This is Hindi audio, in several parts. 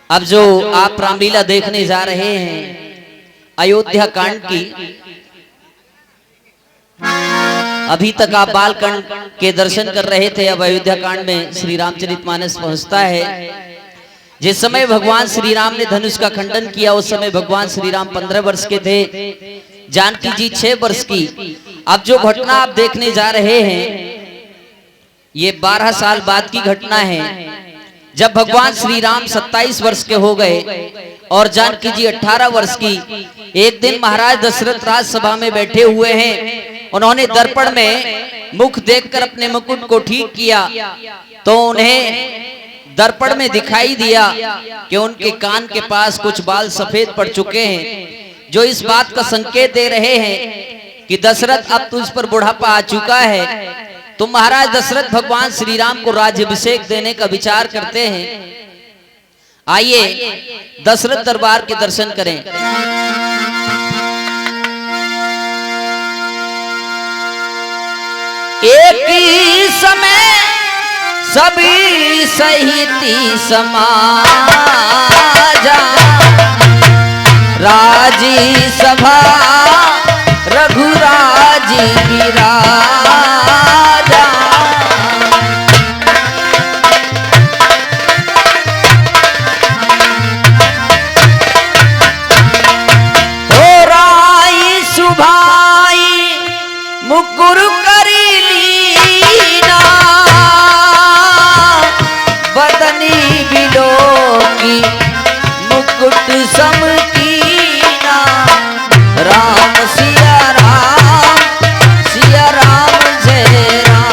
अब जो आप रामलीला देखने जा रहे हैं अयोध्या कांड की, अभी तक आप बालकांड के दर्शन कर रहे थे। अब अयोध्या कांड में श्री रामचरितमानस पहुंचता है। जिस समय भगवान श्री राम ने धनुष का खंडन किया उस समय भगवान श्री राम 15 वर्ष के थे, जानकी जी 6 वर्ष की। अब जो घटना आप देखने जा रहे हैं ये 12 साल बाद की घटना है, जब भगवान श्री राम 27 वर्ष के हो गए और जानकी जी 18 वर्ष की। एक दिन महाराज दशरथ राजसभा में बैठे हुए हैं, उन्होंने दर्पण में मुख देखकर अपने मुकुट को ठीक किया तो उन्हें दर्पण में दिखाई दिया कि उनके कान के पास कुछ बाल सफेद पड़ चुके हैं, जो इस बात का संकेत दे रहे हैं कि दशरथ अब तुझ पर बुढ़ापा आ चुका है। तो महाराज दशरथ भगवान श्री राम को राज्याभिषेक देने का विचार करते हैं। आइए दशरथ दरबार के दर्शन करें। एक ही समय सभी सहिती समाजा, राजी सभा रघुराजी की राजा। हो राई सुभाई मुकुर करी लीना, बदनी बिलो की मुकुट समकीना। राम सिया राम जय राम।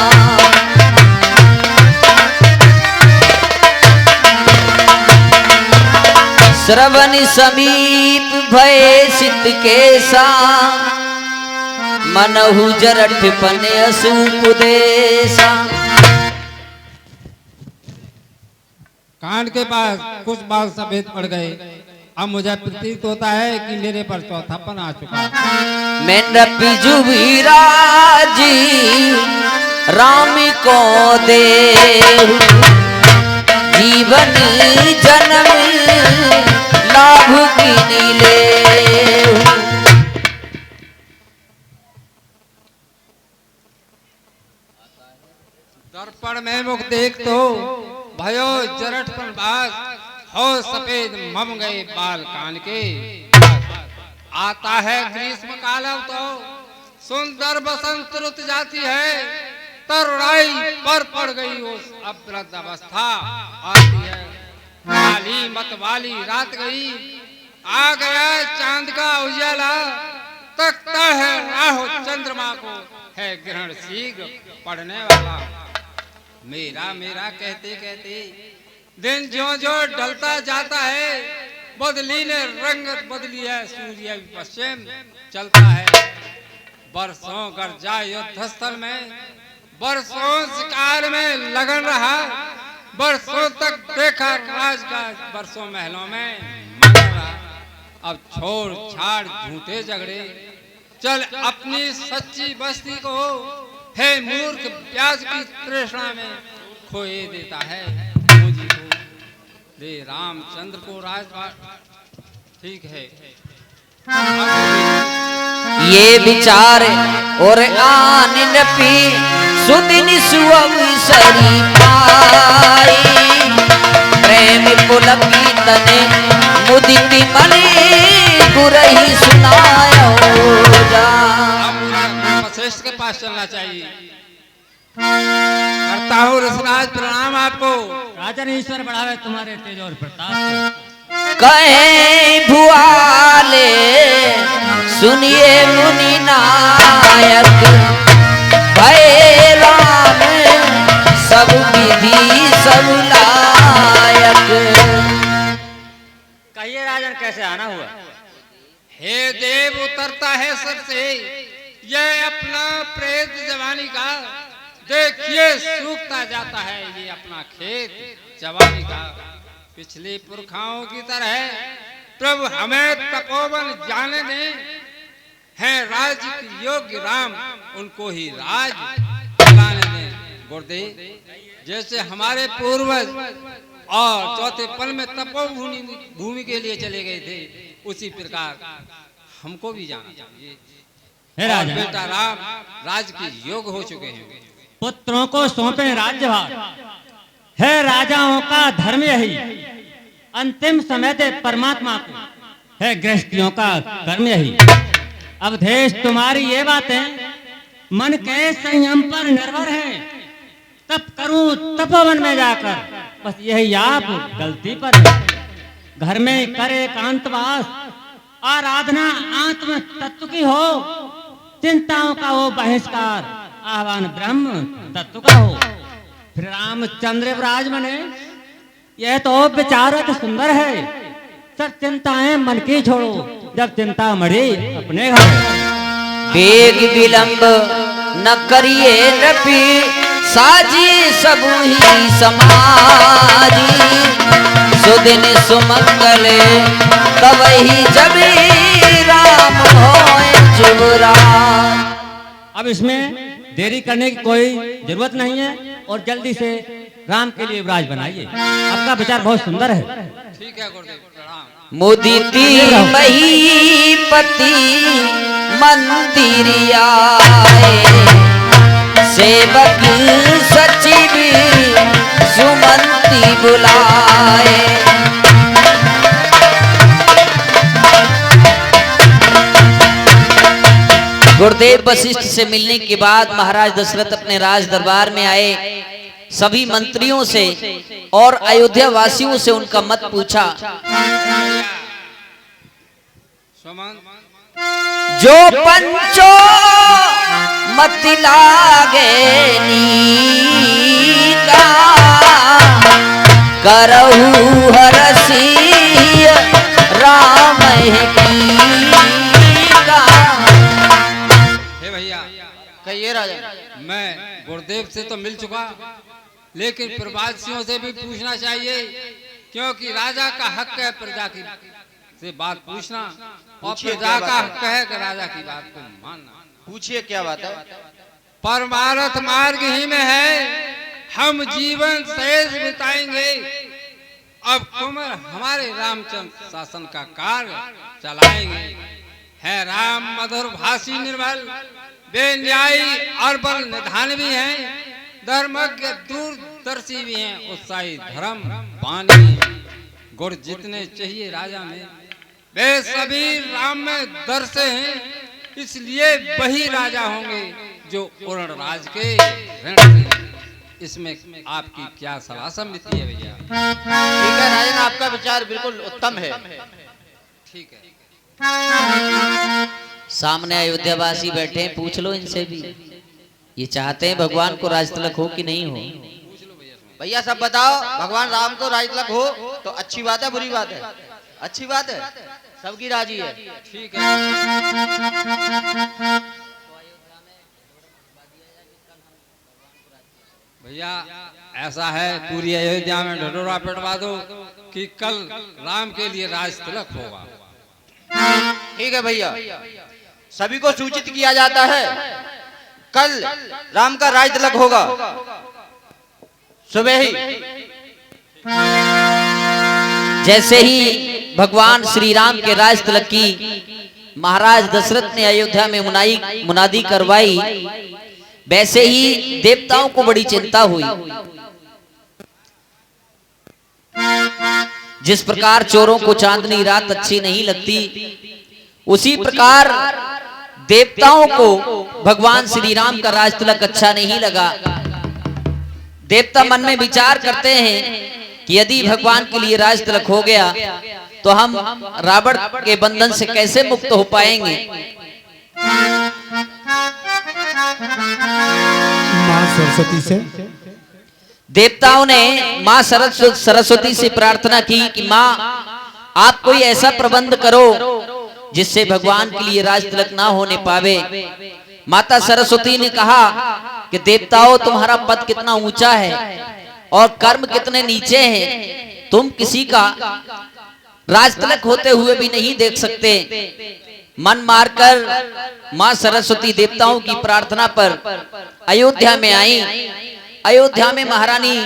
श्रवण समीप भय सिद्ध केसा, मनहु जरठ पने असुपदेशा। कांड के पास कुछ बाल सफेद पड़ गए। अब मुझे प्रतीत होता है कि मेरे पर चौथापन आ चुका है। मैं बिजुबिराजी राम को दे जीवन जन्म लाभ की नीले। दर्पण में मुख देख तो भयो जरठ पर बास हो सफेद मम गए बाल कान के। आता है ग्रीष्म काल तो सुंदर बसंत रुत जाती है, तरुणाई पर पड़ गई उस अवृद्ध अवस्था आती है। काली मतवाली रात गई, आ गया चांद का उजाला, तकता है राहु चंद्रमा को है ग्रहण शीघ्र पड़ने वाला। मेरा मेरा कहते कहते दिन ज्यों ज्यों ढलता जाता है, बदली ने रंगत बदली है, सूर्य पश्चिम चलता है। बरसों गर्जा युद्ध स्थल में, बरसों शिकार में लगन रहा, बरसों तक देखा राजकाज, बरसों महलों में मगन रहा। अब छोड़ छाड़ झूठे झगड़े, चल अपनी सच्ची बस्ती को है मूर्ख प्याज की तृष्णा में खोए देता है। मुझे को दे रामचंद्र को राजपाट। ठीक है ये विचार और आनंद पी सुदिन सुअवसरी पाई, प्रेम पुलकी तने मुदिति मने गुरही सुनायो जा। वशिष्ठ के पास चलना चाहिए। करता हूँ ऋषिराज प्रणाम आपको। राजन ईश्वर बढ़ावे तुम्हारे तेज और प्रताप। कहे भुआले सुनिए मुनि नायक, भय राम सब विधि सब लायक। कहिए राजन कैसे आना हुआ? हे देव उतरता है सर से यह अपना प्रेत जवानी का, देखिए सूखता जाता है ये अपना खेत जवानी का। पिछले पुरखाओं की तरह प्रभु हमें तपोवन जाने दें, हैं राज्य के योग्य राम उनको ही राज चलाने दें। गुरुदेव जैसे हमारे पूर्वज और चौथे पल में तपोभूमि भूमि के लिए चले गए थे, उसी प्रकार हमको भी जाना चाहिए। हे और राजा, बेटा राम राज के योग हो चुके हैं। पुत्रों को सौंपे राज्यभार। है राजाओं का धर्म यही, अंतिम समय दे परमात्मा को। है गृहस्थियों का कर्म यही। अब देश तुम्हारी ये बातें मन के संयम पर निर्भर है। तप करूं तपोवन में जाकर, बस यही आप गलती पर है। घर में करे एकांतवास, आराधना आत्म तत्व की हो। चिंताओं का हो बहिष्कार, आह्वान ब्रह्म तत्व का हो। फिर रामचंद्र विराज बने, यह तो विचारक सुंदर है। सब चिंताएं मन की छोड़ो, जब चिंता मरे अपने घर। वेग विलंब न करिए नृपी, साजी सब ही समाजी। सुदिन सुमंगल तब ही जबी राम होए जुबराज। अब इसमें देरी करने की कोई जरूरत नहीं है और जल्दी से राम के लिए विराज बनाइए। आपका विचार बहुत सुंदर है। ठीक है गुरुदेव, प्रणाम। मुदिति महीपति मंदिर आए, सेवक सचिव सुमंती बुलाए। गुरुदेव वशिष्ठ से मिलने के बाद महाराज दशरथ अपने राज दरबार में आए। सभी मंत्रियों से और अयोध्या वासियों से उनका मत पूछा। सुमन, जो पंचो मत लागे नीका, करहु हरसी राम का। हे भैया, कहिए राजा। मैं गुरुदेव से तो मिल चुका, लेकिन प्रवासियों से भी पूछना चाहिए, क्योंकि राजा का हक है प्रजा की से बात पूछना, और प्रजा का हक है कि राजा की बात को मानना। पूछिए क्या बात है। परमार्थ मार्ग ही में है हम जीवन शेष बिताएंगे। अब कुंवर हमारे रामचंद्र शासन का कार्य चलाएंगे। है राम मधुर भाषी निर्मल, बेन्यायी और बल निधान भी हैं, धर्मज्ञ दूरदर्शी भी हैं, उत्साही धर्म बानी। गुण जितने चाहिए राजा में वे सभी राम में दर्शे हैं, इसलिए वही राजा होंगे जो पूर्ण राज के ऋण हैं। इसमें आपकी क्या सलाह सम्मति है भैया? ठीक है राजन, आपका विचार बिल्कुल उत्तम है। ठीक है। सामने अयोध्यावासी बैठे हैं, पूछ लो इनसे भी। ये चाहते हैं भगवान को राज तिलक हो कि नहीं हो? भैया सब बताओ, भगवान राम को राज तिलक हो तो अच्छी बात है बुरी बात है? अच्छी बात है, सबकी राजी है। ठीक है। भैया ऐसा है, पूरी अयोध्या में ढिढोरा पिटवा दो कि कल राम के लिए राज तिलक होगा। ठीक है भैया, सभी को सूचित किया जाता है, कल राम का राज तिलक होगा सुबह ही। जैसे ही भगवान श्री राम के राज तिलक की महाराज दशरथ ने अयोध्या में मुनादी करवाई, वैसे ही देवताओं को बड़ी चिंता हुई। जिस प्रकार चोरों को चांदनी रात अच्छी नहीं लगती, उसी प्रकार देवताओं को भगवान श्री राम का राज तिलक अच्छा नहीं लगा। देवता मन में विचार करते हैं कि यदि भगवान के लिए राज तिलक हो गया तो हम रावण के बंधन से कैसे मुक्त हो पाएंगे। मां सरस्वती से देवताओं ने मां सरस्वती से प्रार्थना की कि मां आप कोई ऐसा प्रबंध करो जिससे भगवान के लिए राज तिलक ना होने पावे। माता सरस्वती ने कहा कि देवताओं, तुम्हारा पद कितना ऊंचा है और कर्म कितने नीचे हैं, तुम किसी का राज तिलक होते हुए भी नहीं देख सकते। मन मारकर मां सरस्वती देवताओं की प्रार्थना पर अयोध्या में आई। अयोध्या में महारानी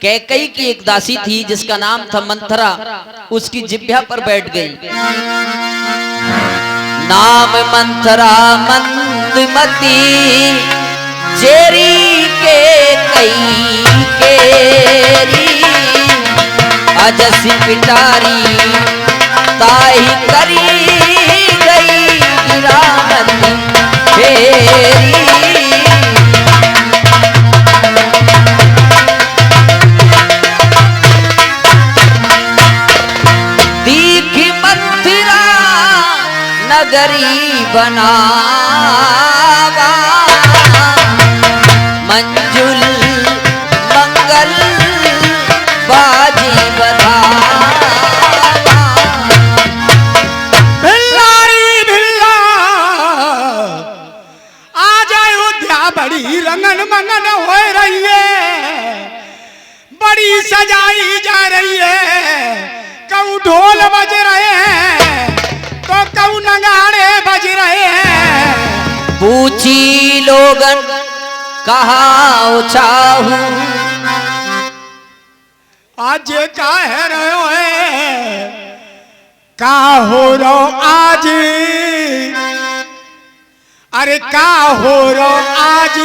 कैकई की एक दासी थी जिसका नाम था मंथरा, उसकी जिह्वा पर बैठ गई। नाम मंथरा मंदमती चेरी के कई केरी, अजसी पिटारी ताई करी गई गिरामती फेरी। दीखी मंथिरा नगरी बनावा, मंजुल मंगल बाजी बधावा। भिल्लारी भिल्ला आज अयोध्या बड़ी रंगन मंगन हो रही है, बड़ी सजाई जा रही है। कऊ ढोल बज रहे हैं तो कऊ नगाड़े बज रहे हैं। पूछी लोगन कहा चाहू, आज का है रहो है का हो रो आज, अरे का हो रो आज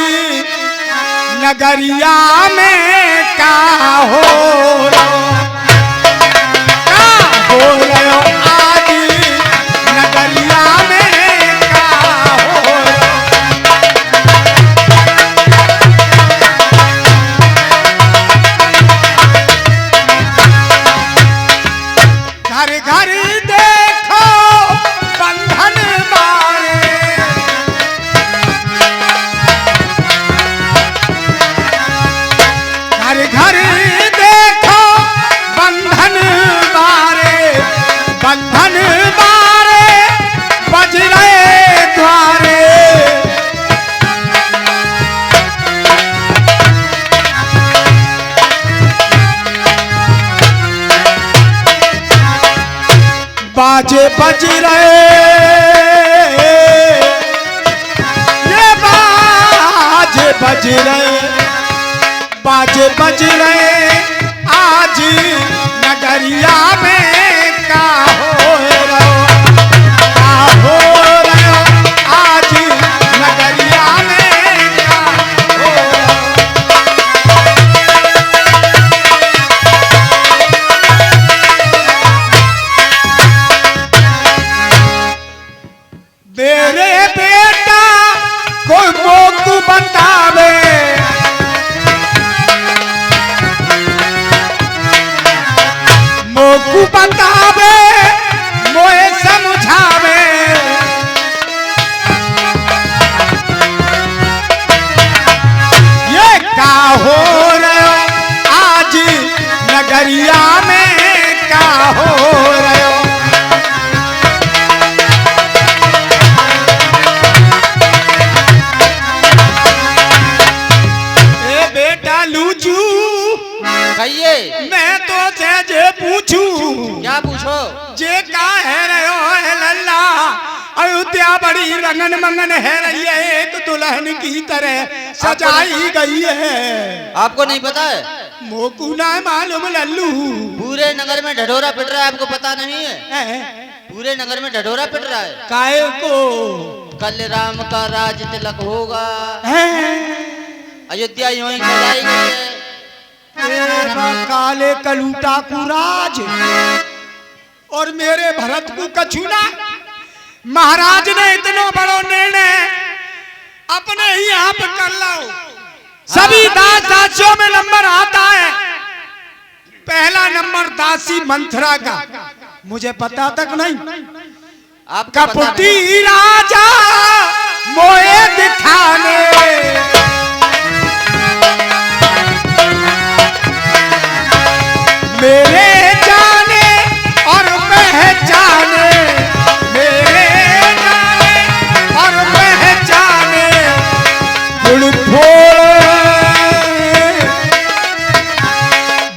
नगरिया में का हो रो, का हो रो आज नगरिया में का हो रो। घर घर देखो बंधन बारे, घर घर देखो बंधन बारे, बंधन बारे बज रहे द्वारे। बाजे बज रहे, ये बाजे बज रहे, बाजे बज रहे आज नगरिया में का हो रहो, का हो रहो आज नगरिया में का हो रहो। मेरे बेटा कोई मोकू बतावे, मोकू बतावे मोए समझावे। ये का हो रहो आज नगरिया में का हो रहो। कहिए, मैं तो जे पूछू, क्या पूछो? जे का है रहो है लल्ला, अयोध्या बड़ी रंगन मंगन है रही है, एक दुल्हन की तरह सजाई गई है। आपको नहीं पता है? मोकू ना मालूम लल्लू। पूरे नगर में ढढोरा पिट रहा है, आपको पता नहीं है? पूरे नगर में ढढोरा पिट रहा है। काय को कल राम का राज तिलक होगा, अयोध्या यूं ही सजाई गई है। काले कलूटा को राज और मेरे भरत को कछुना। महाराज ने इतना बड़ो निर्णय अपने ही आप कर लो। सभी दास दासियों में नंबर आता है, पहला नंबर दासी मंथरा का। मुझे पता तक नहीं, आपका कपटी राजा मोए दिखाने, मेरे जाने और पहचाने, मेरे जाने और पहचाने।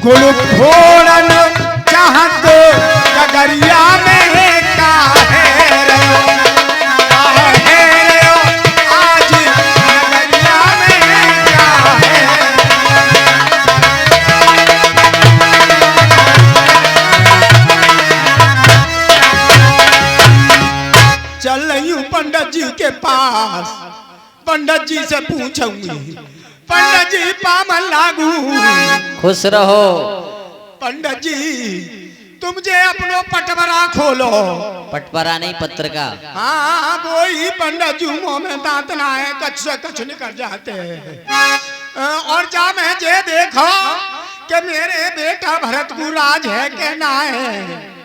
गुड़ फोड़न चाहत गगरिया में का है रहो, का है रहो आज नगरिया में का है। पंडित जी के पास, पंडित जी से पूछूंगी, पंडित जी पामन लागू। खुश रहो। पंडित जी तुम जे अपनो पटवरा खोलो। पटपरा नहीं, पत्र का। हाँ वो ही पंडित जी मुंह में दांत ना है, कछ से कछ निकल जाते हैं। और जा मैं जे देखो कि मेरे बेटा भरत को राज है कि ना है।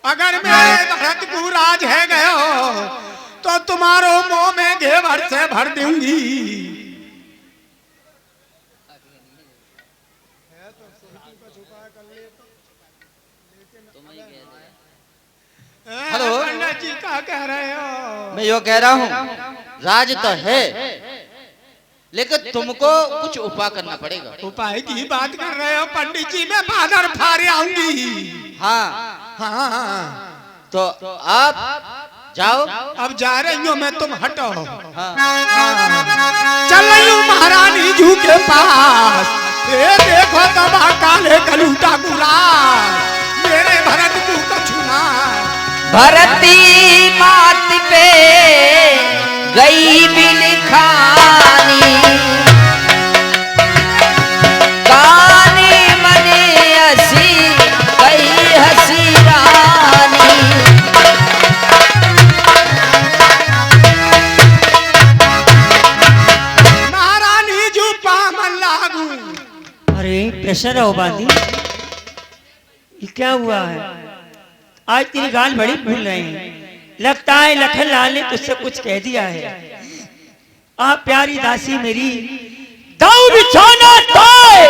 अगर मेरे भरत को राज है गयो तो तुम्हारो मुंह में घेवर से भर दूंगी। हेलो, पंडित जी क्या कह रहे हो? मैं यो कह रहा हूँ राज तो है, लेकिन तुमको कुछ उपाय करना पड़ेगा। उपाय की बात कर रहे हो पंडित जी? मैं बादर फारे आऊंगी। हाँ हाँ तो आप जाओ। अब जा रही हूँ मैं, तुम हटो। हाँ चल रही हूँ महारानी जू के पास। ये देखो तबा काले कलूटा गुराज, मेरे भरत को कछुना। भरती मात पे गई बिलखानी, कानी मने हसी गई हसी रानी। महारानी जू पामन लागू। अरे प्रेशर हो बांधी, ये क्या हुआ है? आज तेरी गाल बड़ी भूल रहे हैं। लगता है लखन लाल ने तुझसे कुछ कह दिया है। आप प्यारी दासी मेरी, दाऊ बिछाना तोय,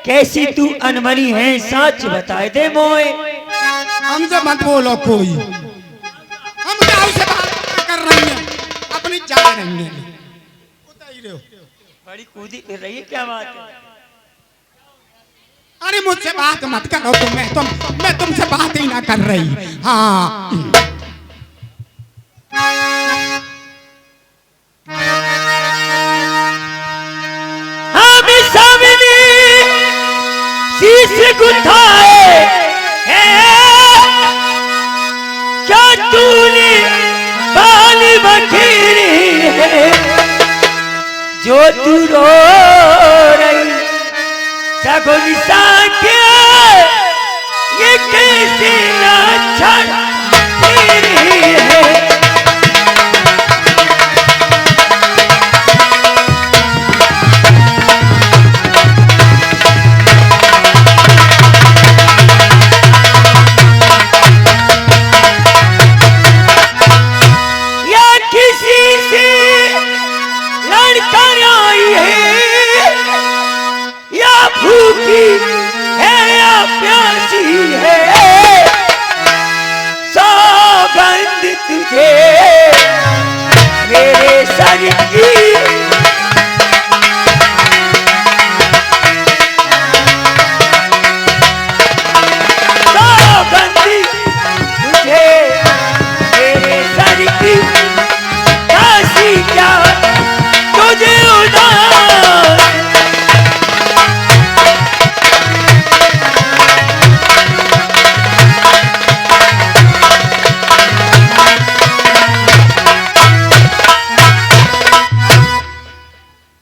कैसी तू अनमनी है सच बताए दे मोए। हमसे मत बोलो कोई, हम जाओ से बात कर रही हैं, अपनी जा रही हैं। उताई रहो। बड़ी कूदी फिर रही है, क्या बात है? अरे मुझसे बात मत करो मैं तुमसे बात ही ना कर रही। हाँ हम सामने शीश गुथाए हैं, क्या तूने बाल बखेरी है, जो तू रो रही सगुन साके, ये कैसी लाछन तेरी है। या किसी से लड़कर आई है, या भूखी है या प्यासी है, सौगंध तुझे मेरे सर की। सौगंध तुझे मेरे सर की, काशी क्या तुझे उदास।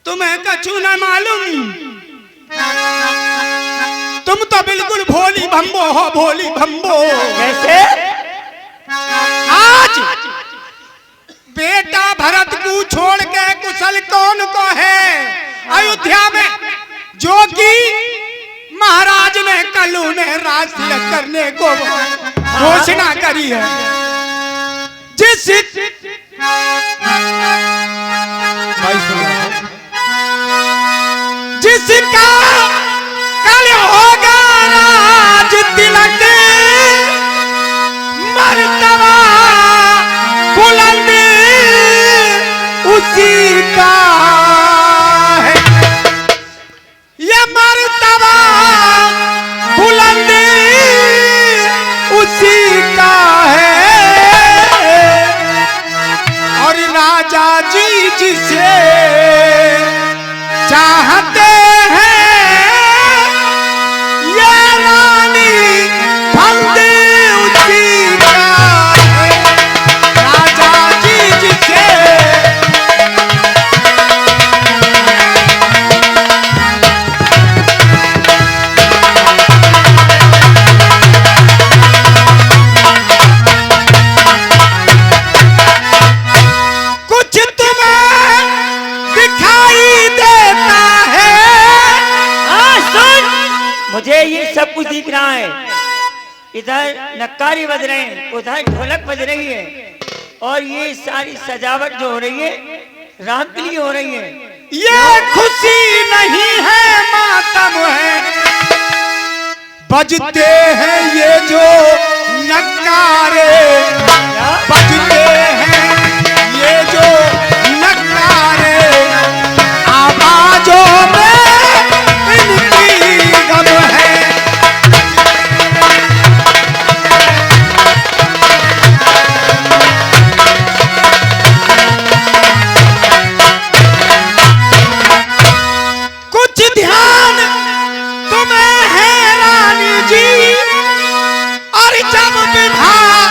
तुम्हें कछु न मालूम, तुम तो बिल्कुल भोली भम्बो हो, भोली भम्बो। कैसे? आज बेटा भरत को छोड़ के कुशल कौन को है अयोध्या में, जो कि महाराज ने कल उन्हें राज तिलक करने को घोषणा करी है। जिसका कल होगा राज तिलक, मर्तबा बुलंद उसी का है, ये मर्तबा बुलंद उसी का है। और राजा जी जिसे चाहते हैं, ये रानी फंदे उसी का है। राजा इधर नक्कारी बज रहे हैं, उधर ढोलक बज रही है, और ये सारी सजावट जो हो रही है राम के लिए हो रही है। ये खुशी नहीं है मातम है, बजते हैं ये जो नक्कारे, बजते हैं ये जो नक्कारे, आवाजों में इनकी गम है। कुछ ध्यान तुम्हें है रानी जी, और जब विवाह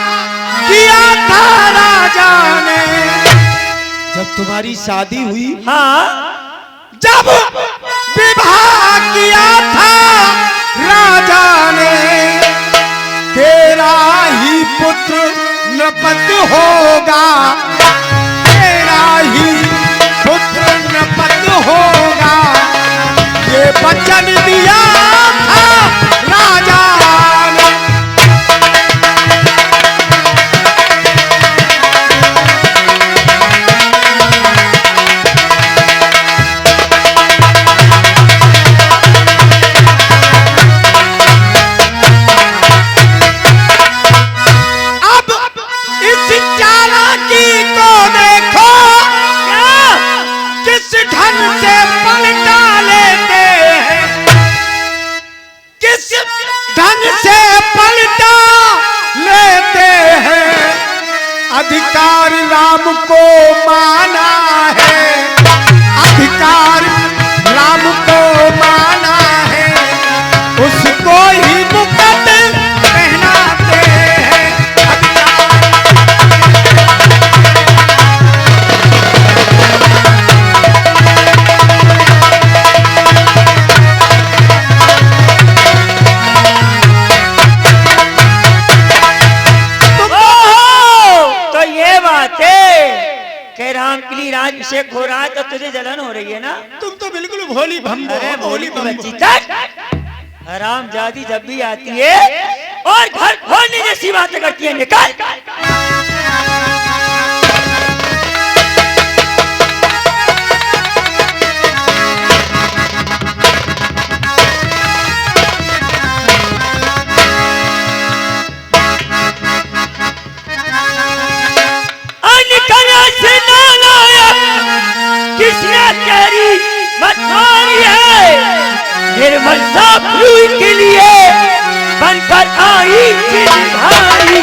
किया था राजा ने, जब तुम्हारी शादी हुई, हाँ, जब विवाह किया था राजा ने, तेरा ही पुत्र नृपत होगा, तेरा ही पुत्र नृपत होगा, ये वचन दिया था राजा ने। अब इस चालाकी को देखो, किस ढंग से पलटा लेते हैं, किस ढंग से पलटा लेते हैं। अधिकार राम को माना है, अधिकार राम को माना है, उसको ही मुकुट पहनाते हैं। तो ये बात है कि राम के लिए राज्याभिषेक हो रहा है, तो तुझे जलन हो रही है ना? तुम तो बिल्कुल भोली भम्बो अरे हो, भोली भम्बो। बच्ची तक हराम जादी जब भी आती है और घर खोलने जैसी बातें करती है, निकाल। किसने तेरी मतवारी है, निर्मल साफ रूई के लिए बनकर आई चिन्हारी।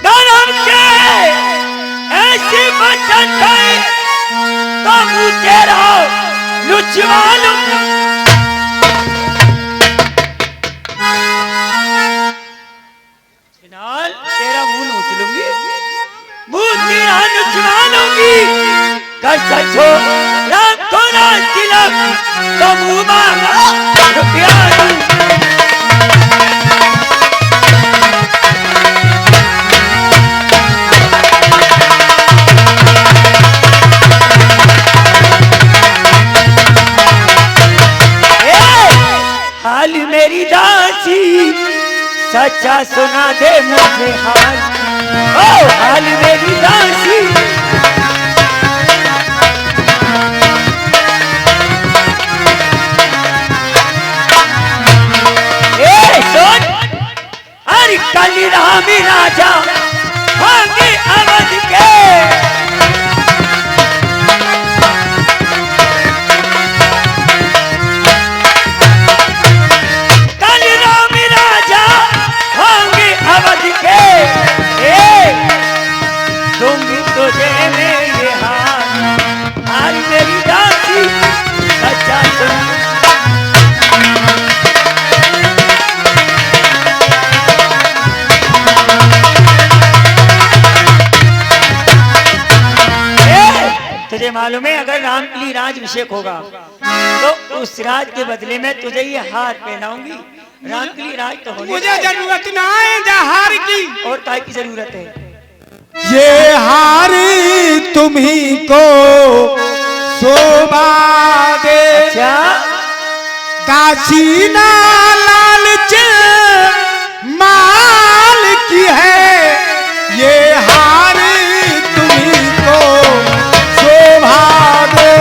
धर्म के ऐसे वचन गए तो मुझे रहो लुचवालू। तेरा मुंह नोच लूंगी, मुंह तेरा नुचवा लूंगी। कर सचो राम को राज तिलक तो मुंह मांगा रुपया दूं। हाल मेरी दासी सच्चा सुना दे मुझे हाल, ओ हाल मेरी दासी। ए सुन, अरे कल रामी राजा होंगे अवध के, अवध के दूंगी तुझे मेरे हाथ, आज मेरी दासी सच्चा सुन। तुझे मालूम है अगर राम के लिए राज्याभिषेक होगा तो उस राज के बदले में तुझे ये हार पहनाऊंगी। राम के लिए राज तो होने मुझे जरूरत ना है जहार की, और काय की जरूरत है? ये तुम्ही को शोभा दे। अच्छा दासी ना लालच माल की है, ये हार तुम्ही को शोभा दे।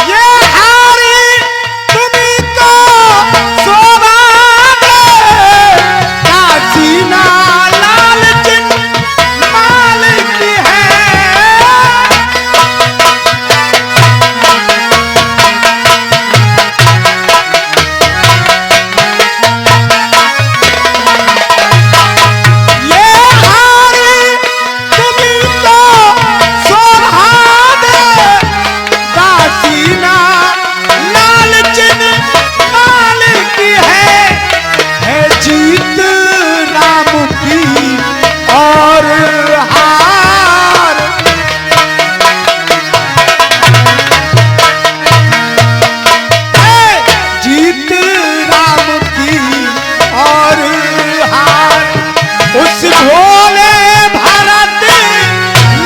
ये हार तुम्ही को शोभा दे। दासी ना लालच माल की है। ये हार तुम्ही को शोभा दे। दासी ना लालच माल की है जीत राम की और हार। जीत राम की और हार उस भोले भारत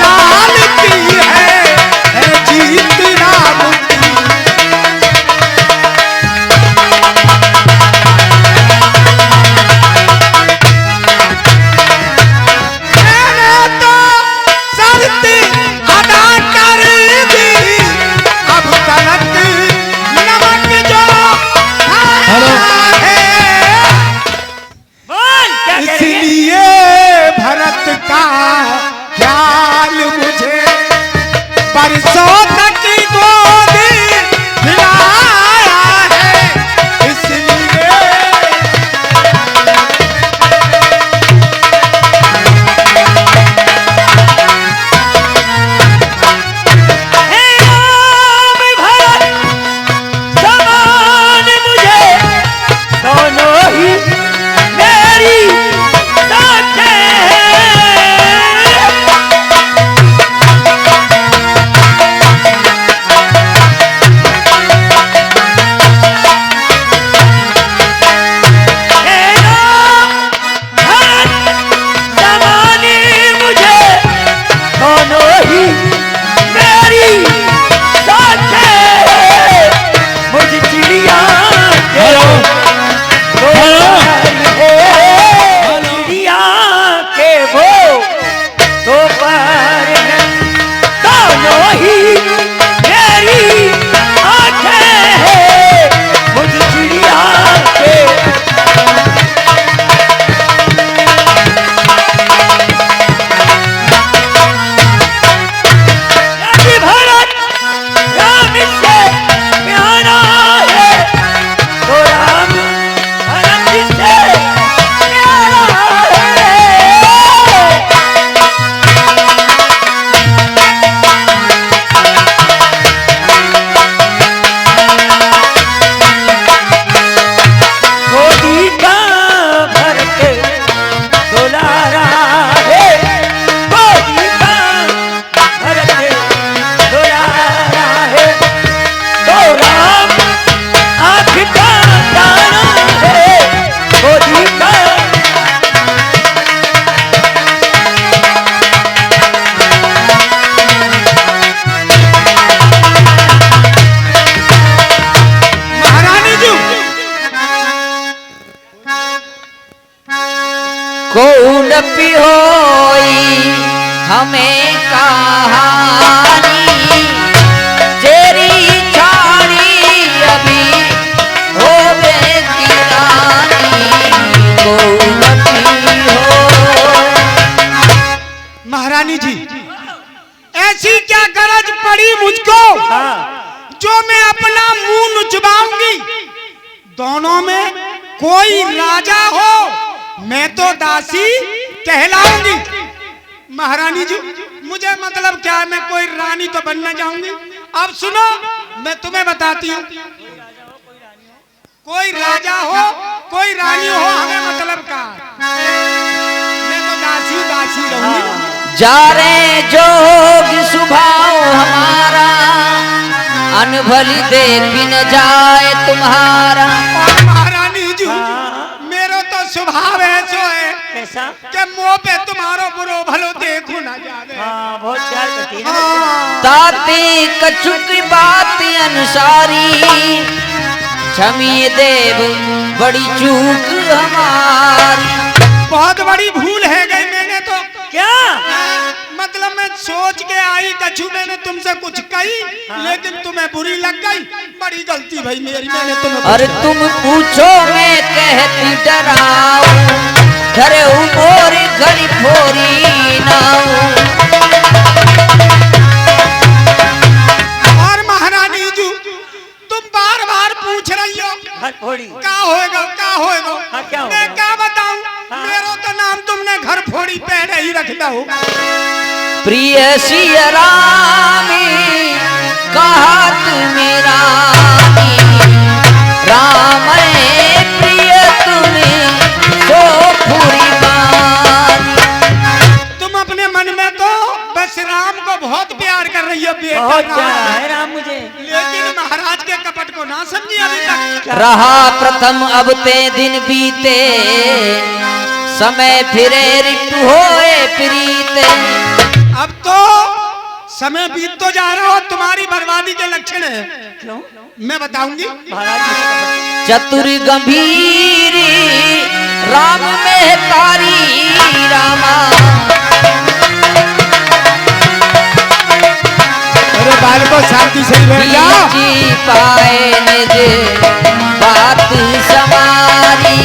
लाल की है जीत राम की। मैंने तो शर्त अदा कर दी, अब तलक नमक जो खाया है। बोल क्या कह रही है? इसलिए भरत का ख्याल मुझे बरसों तक गोद दिलाया है। इसलिए हे राम भरत समान मुझे दोनों ही मेरी साथे हे राम भरत समानी मुझे दोनों ही मेरी साथे मुझ चिड़िया के दो पर है। चिड़िया के वो दो पर है। दोनों ही मेरी आंखें हैं मुझ चिड़िया के। यदि भरत राम से प्यारा है तो राम भरत से प्यारा है। गोदी का भरत दुलारा है। गोदी का भरत दुलारा है। तो राम आँख का तारा है। गोदी का महारानी जी कौन पिहोई हमें कहानी, जेरी छाड़ी अभी होवे की रानी। कौन पिहो महारानी जी ऐसी क्या गरज पड़ी मुझको जो मैं अपना मुंह नुचवाऊंगी। दोनों में कोई राजा हो मैं तो दासी कहलाऊंगी। महारानी जी मुझे मतलब क्या है, मैं कोई रानी तो बनना चाहूंगी। अब सुनो मैं तुम्हें बताती हूँ, कोई राजा हो कोई रानी हो हमें मतलब का, मैं तो दासी दासी रहूंगी। जा रे जोग स्वभाव हमारा अनभली देख भी न जाए तुम्हारा। और महारानी जी मेरो तो स्वभाव ऐसो है कैसा? कि मुंह पे तुम्हारो बुरो भलो देखो ना जावे। हाँ बहुत प्यार करती है ना। ताती कछु की बात अनुसारी, क्षमी देव बड़ी चूक हमारी। बहुत बड़ी भूल है गई मैंने तो। क्या? मतलब मैं सोच के आई कछु मैंने तुमसे कुछ कही, लेकिन तुम्हें बुरी लग गई। बड़ी गलती भाई मेरी, मैंने तुम्हें अरे तुम पूछो मैं कहती डराऊं, घरे मोरी घड़ी फोरी नाऊं। और महारानी जी तुम बार बार पूछ रही हो घर फोड़ी। क्या होएगा क्या होएगा। हाँ, क्या होगा? मैं क्या बताऊं। हाँ। मेरो तो नाम तुमने घर फोड़ी पहले ही रख दो। प्रिय सिया रामी कहा तुम्हें रानी, राम रे प्रिय तुम्हें सो पूरी बानी। तुम अपने मन में तो बस राम को बहुत प्यार कर रही हो बेटा बहुत राम। प्यार है राम मुझे। लेकिन महाराज के कपट को ना समझी अभी तक। रहा प्रथम अब ते दिन बीते, समय फिरे ऋतु होए प्रीते। अब तो समय बीत तो जा रहा हो, तुम्हारी बर्बादी के लक्षण है। क्यों? मैं बताऊंगी। महाराज मुझे चतुर गंभीरी राम में कारी रामा। अरे बाल को शांति से ही बैठ जाओ। जी पाए निज बात समारी।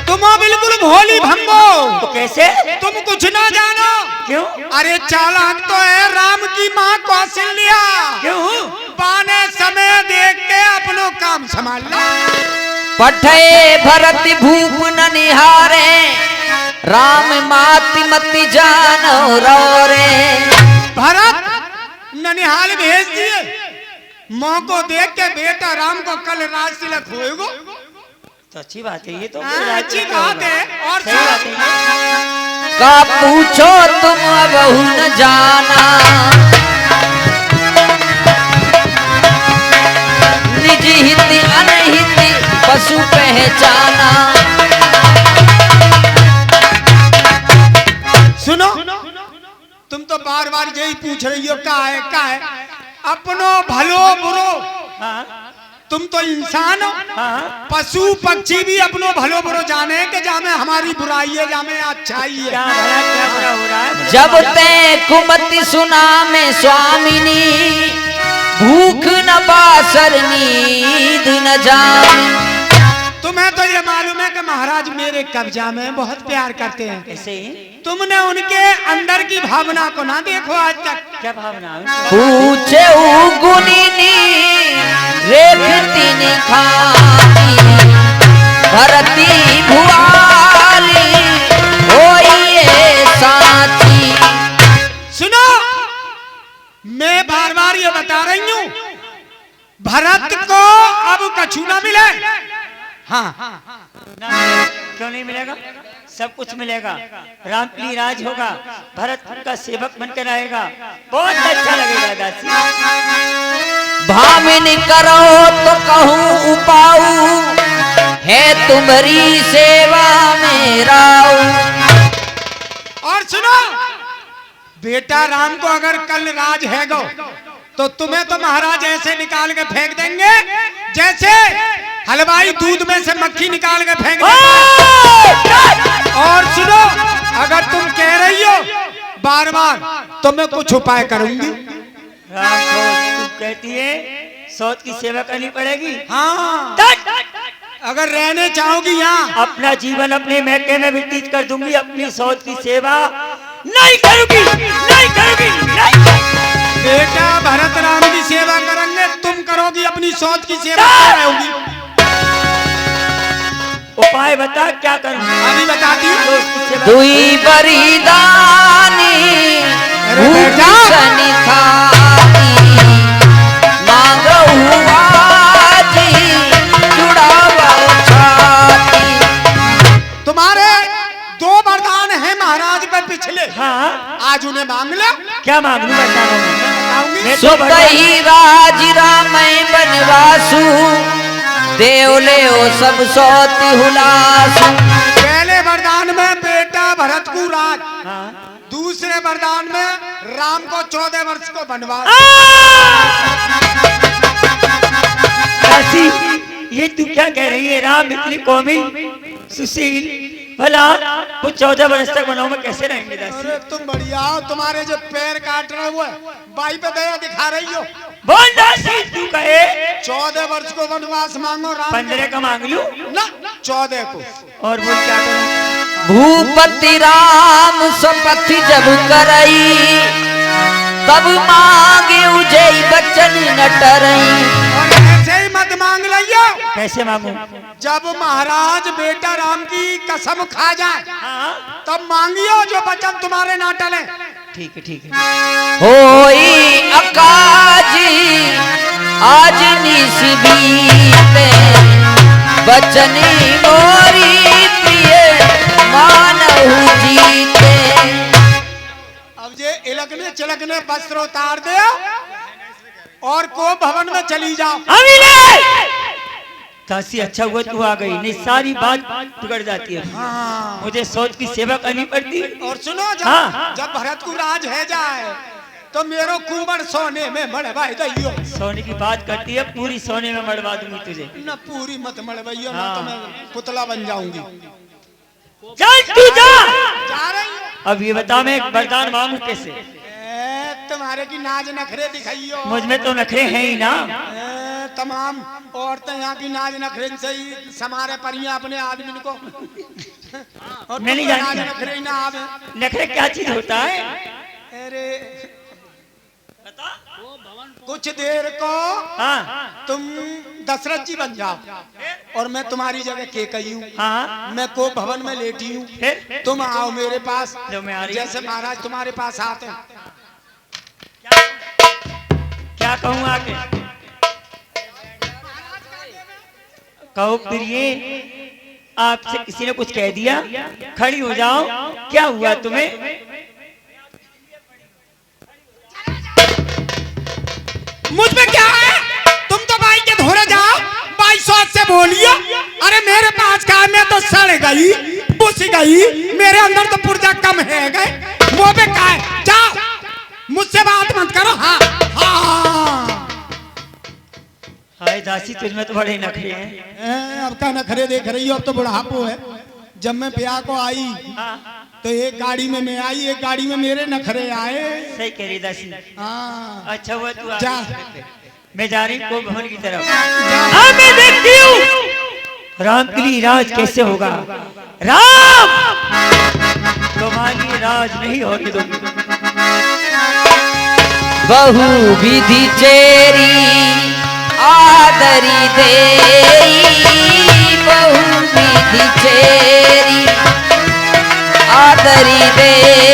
तुम हो बिल्कुल भोली भंगो। तो कैसे? तुम कुछ ना जानो। क्यों? अरे चालाक तो है राम की माँ कौशल्या। क्यों? पाने समय देख के अपनो काम संभाल लो। पठे भरत भूप न निहारे, राम माति मति जानो रे। भरत ननिहाल भेज दिए। माँ को देख के बेटा राम को कल राज तिलक होएगो। तो अच्छी बात है ये तो। अच्छी बात है। और सही बात है ये। का पूछो तुम बहु न जाना, निज हित अनहित पशु पहचाना। सुनो तुम तो बार बार यही पूछ रही हो क्या है। अपनो भलो बुरो। हाँ तुम तो इंसान हो। हाँ। पशु पक्षी भी अपनो भलो बुरो जाने के जामे हमारी बुराई है जामे अच्छाई है। क्या भला क्या बुरा हो रहा है? जब ते कुमति सुना में स्वामिनी, भूख न बासर नींद न जान। तुम्हें तो ये मालूम है कि महाराज मेरे कब्जा में बहुत प्यार करते हैं। कैसे? तुमने उनके अंदर की भावना को ना देखो आज तक। क्या भावना? पूछे गुनिनी रेखती निखाती, भरती भुआली होइए साथी। सुनो मैं बार बार ये बता रही हूँ भरत को अब कछु ना मिले। हाँ ना, क्यों नहीं मिलेगा? सब कुछ मिलेगा। रामपली राज होगा, भरत का सेवक बनकर आएगा, बहुत अच्छा लगेगा दासी। भामिनी करो तो कहूँ उपाऊ, है तुम्हारी सेवा मेरा। और सुनो बेटा राम को अगर कल राज है गो तो तुम्हें तो महाराज ऐसे निकाल के फेंक देंगे जैसे हलवाई दूध में से मक्खी निकाल के फेंक देंगे। और सुनो अगर तुम कह रही हो बार बार तो मैं कुछ उपाय करूंगी। राम को तू कहती है सौत की सेवा करनी पड़ेगी। हाँ अगर रहने चाहोगी यहाँ अपना जीवन अपने महके में व्यतीत कर दूंगी, अपनी सौत की सेवा नहीं करूंगी, नहीं करूंगी, नहीं करूंगी। बेटा भरत राम की सेवा करेंगे, तुम करोगी अपनी सौत की सेवा करोगी। उपाय बता क्या करूं? अभी बताती हूँ। तो उसकी सेवा दुई बरिदानी अरे बेटा सनी खाती, मांगहु आजी जुड़ावो छाती। तुम्हारे दो वरदान हैं महाराज पे पिछले। हाँ आज उन्हें मांग लो। क्या मांग लूं बता रहा हूँ बताऊंगी। मैं तो सुतहि राज राम बनवासु देव ले सब सौति हुलासु। पहले वरदान में बेटा भरत को राज, हाँ। दूसरे वरदान में राम को 14 वर्ष को वनवास। दासी ये तू क्या कह रही है? राम इतनी कोमिल सुशील भला वो 14 वर्ष तक वनों में कैसे रहेंगे दासी? अरे तुम बढ़िया हो, तुम्हारे जो पैर काट रहे हुए बाई पे दया दिखा रही हो। बोल दासी तू कहे 14 वर्ष को वनवास मांगो राम। 15 का मांग लूं ना 14 को। और वो क्या करूं? भूपति राम शपथ जब करई तब मांगे उजई बचन न टरई। और ऐसे ही मत मांग लियो। कैसे मांगू? जब महाराज बेटा राम की कसम खा जाए हाँ तब मांगियो जो वचन तुम्हारे ना टले। ठीक है ठीक है। होई अकाजी आज निस बीते बचनी मोरी प्रिय मानहु जीते। अब ये इलकने चिलकने वस्त्र उतार दे और को भवन में चली जाओ। काशी अच्छा हुआ तू आ गई, नहीं सारी बात बिगड़ जाती है। हाँ। मुझे सोच की सेवा करनी पड़ती। और सुनो जब हाँ। जब भरत को राज है जाए तो मेरो कुंवर सोने में मड़वाई दइयो। सोने की बात करती है, पूरी सोने में मड़वा दूंगी तुझे। न पूरी मत मड़वाइयो, हाँ। ना तो मैं पुतला बन जाऊंगी। चल तू जा। जा रही हूँ। अब ये बता मैं एक वरदान मांगू कैसे? तुम्हारे की नाज नखरे दिखाइयो। मुझ में तो नखरे हैं ही ना। तमाम औरतें यहाँ की नाज नखरे से ही समारे परियां अपने आदमी को। और मैं नहीं तुम जानती। नाज नखरे ही ना आवे। नखरे क्या चीज होता है? अरे कुछ देर को हाँ तुम दशरथ जी बन जाओ और मैं तुम्हारी जगह के कही हूँ। हाँ मैं को भवन में लेटी हूँ, फिर तुम आओ मेरे पास। जो मैं आ रही हूँ। जैसे महाराज तुम्हारे पास आते हैं। क्या कहूँ आगे? कहो प्रिय आपसे किसी ने कुछ कह दिया? खड़ी हो जाओ। क्या हुआ तुम्हें? मुझ में क्या है? तुम तो बाई के धोरे जाओ, बाई सोच से बोलियो। अरे मेरे पास का मैं तो सड़ गई बुस गई, मेरे अंदर तो पुर्जा कम है गए। वो पे का है? जाओ मुझसे बात मत करो। हाँ हाँ हाय दासी तुझमें तो बड़े नखरे हैं। अब का नखरे देख रही हो? अब तो बुढ़ापो है। जब मैं ब्याह को आई तो एक गाड़ी में मैं आई, एक गाड़ी में मेरे नखरे आए। सही कह रही दासी। हाँ अच्छा हुआ तू आ जा। गई। मैं जा रही को भवन की तरफ। जा। हाँ मैं देखती हूँ राम के लिए राज कैसे होगा। राम तुम्हारे लिए राज नहीं होने दूंगी। बहु विधि चेरी आदरी देई बहु विधि चेरी आदरी देई।